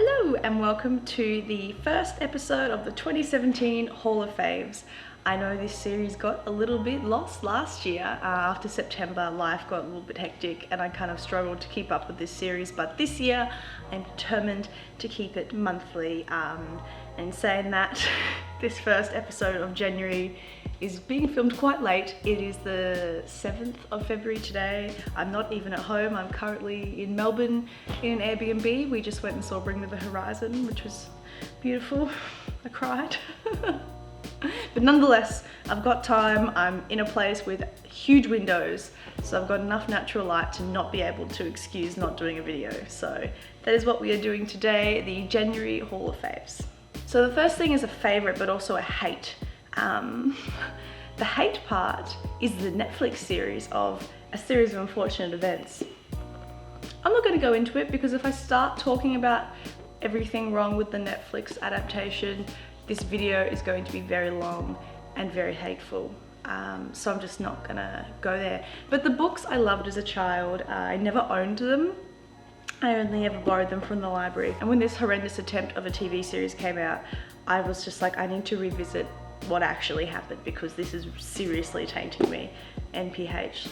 Hello and welcome to the first episode of the 2017 Hall of Faves. I know this series got a little bit lost last year. After September, life got a little bit hectic and I kind of struggled to keep up with this series, but this year I'm determined to keep it monthly. And saying that, this first episode of January is being filmed quite late. It is the 7th of February today. I'm not even at home. I'm currently in Melbourne in an Airbnb. We just went and saw Bring Me the Horizon, which was beautiful. I cried. But nonetheless, I've got time. I'm in a place with huge windows, so I've got enough natural light to not be able to excuse not doing a video. So that is what we are doing today, the January Hall of Faves. So the first thing is a favorite, but also a hate. The hate part is the Netflix series of A Series of Unfortunate Events. I'm not going to go into it because if I start talking about everything wrong with the Netflix adaptation, this video is going to be very long and very hateful. So I'm just not gonna go there. But the books I loved as a child, I never owned them. I only ever borrowed them from the library. And when this horrendous attempt of a TV series came out, I was just like, I need to revisit what actually happened because this is seriously tainting me. NPH.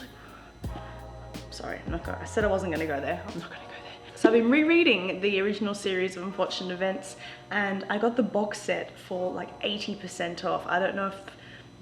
Sorry, I said I wasn't gonna go there. I'm not gonna go there. So I've been rereading the original series of Unfortunate Events and I got the box set for like 80% off. I don't know if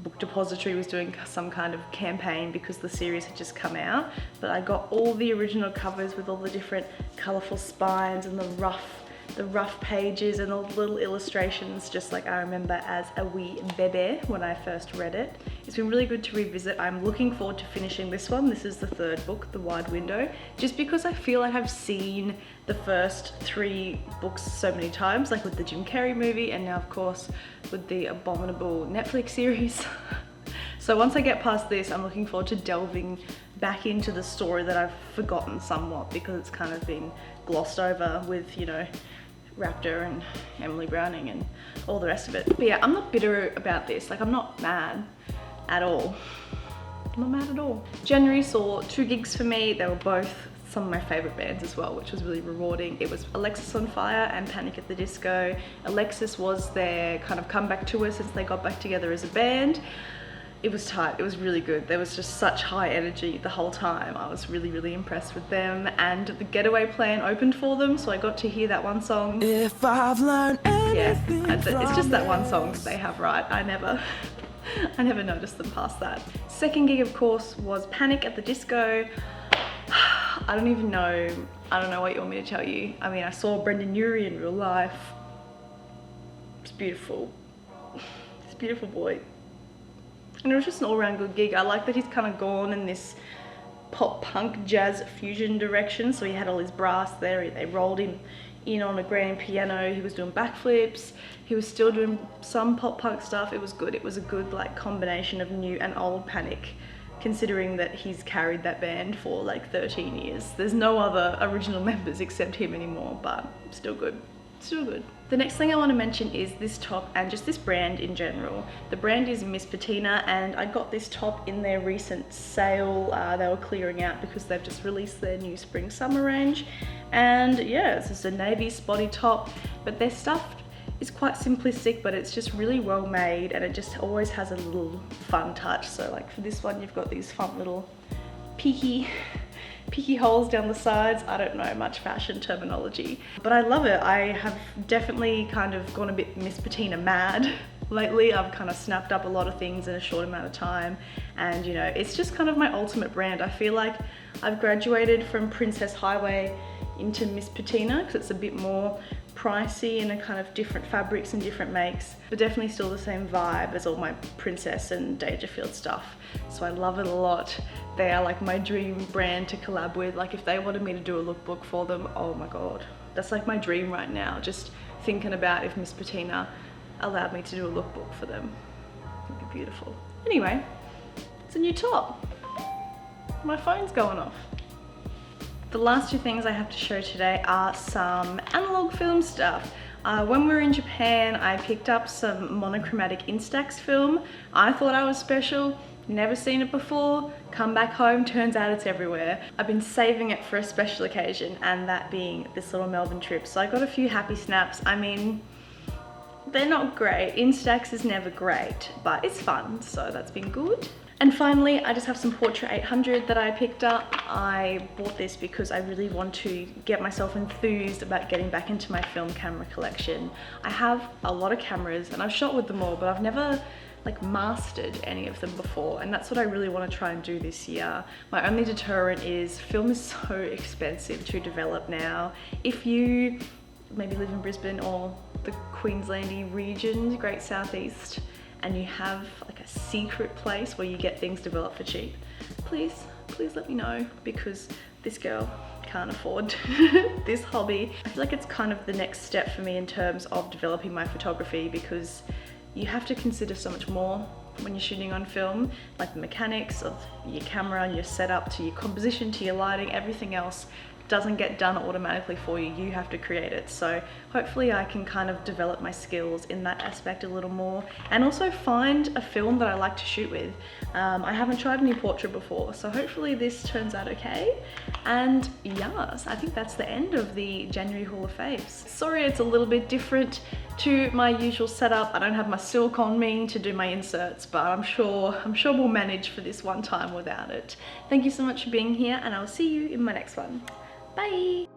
Book Depository was doing some kind of campaign because the series had just come out, but I got all the original covers with all the different colourful spines and the rough pages and all the little illustrations, just like I remember as a wee bebe when I first read it. It's been really good to revisit. I'm looking forward to finishing this one. This is the third book, The Wide Window, just because I feel like I've seen the first 3 books so many times, like with the Jim Carrey movie and now of course with the abominable Netflix series. So once I get past this, I'm looking forward to delving back into the story that I've forgotten somewhat because it's kind of been glossed over with, you know, Raptor and Emily Browning and all the rest of it. But yeah, I'm not bitter about this. Like, I'm not mad at all. I'm not mad at all. January saw 2 gigs for me. They were both some of my favorite bands as well, which was really rewarding. It was Alexisonfire and Panic at the Disco. Alexis was their kind of comeback tour since they got back together as a band. It was tight, it was really good. There was just such high energy the whole time. I was really, really impressed with them. And the Getaway Plan opened for them, so I got to hear that one song. If I've learned anything, yeah, it's just that one song they have, right? I never noticed them past that. Second gig, of course, was Panic at the Disco. I don't know what you want me to tell you. I mean, I saw Brendan Urie in real life. It's beautiful. It's a beautiful boy. And it was just an all-round good gig. I like that he's kind of gone in this pop punk jazz fusion direction. So he had all his brass there. They rolled him in on a grand piano. He was doing backflips. He was still doing some pop punk stuff. It was good. It was a good like combination of new and old Panic, considering that he's carried that band for like 13 years. There's no other original members except him anymore, but still good. Still good. The next thing I want to mention is this top and just this brand in general. The brand is Miss Patina and I got this top in their recent sale. They were clearing out because they've just released their new spring summer range. And yeah, it's just a navy spotty top, but their stuff is quite simplistic, but it's just really well made and it just always has a little fun touch. So like for this one, you've got these fun little peaky holes down the sides. I don't know much fashion terminology, but I love it. I have definitely kind of gone a bit Miss Patina mad lately. I've kind of snapped up a lot of things in a short amount of time and you know, it's just kind of my ultimate brand. I feel like I've graduated from Princess Highway into Miss Patina because it's a bit more pricey and a kind of different fabrics and different makes, but definitely still the same vibe as all my Princess and Dangerfield stuff. So I love it a lot. They are like my dream brand to collab with. Like if they wanted me to do a lookbook for them, oh my God, that's like my dream right now. Just thinking about if Miss Patina allowed me to do a lookbook for them. It'd be beautiful. Anyway, it's a new top. My phone's going off. The last 2 things I have to show today are some analog film stuff. When we were in Japan, I picked up some monochromatic Instax film. I thought I was special. never seen it before, come back home, turns out it's everywhere. I've been saving it for a special occasion, and that being this little Melbourne trip. So I got a few happy snaps. I mean, they're not great. Instax is never great, but it's fun, so that's been good. And finally, I just have some Portra 800 that I picked up. I bought this because I really want to get myself enthused about getting back into my film camera collection. I have a lot of cameras and I've shot with them all, but I've never like mastered any of them before, and that's what I really want to try and do this year. My only deterrent is film is so expensive to develop now. If you maybe live in Brisbane or the Queenslandy region, Great Southeast, and you have like a secret place where you get things developed for cheap, please let me know, because this girl can't afford this hobby. I feel like it's kind of the next step for me in terms of developing my photography, because you have to consider so much more when you're shooting on film, like the mechanics of your camera and your setup, to your composition, to your lighting. Everything else doesn't get done automatically for you. You have to create it. So hopefully I can kind of develop my skills in that aspect a little more, and also find a film that I like to shoot with. I haven't tried any Portra before, so hopefully this turns out okay. And yes, I think that's the end of the January Hall of Faves. Sorry it's a little bit different to my usual setup. I don't have my silk on me to do my inserts, but I'm sure we'll manage for this one time without it. Thank you so much for being here, and I'll see you in my next one. Bye!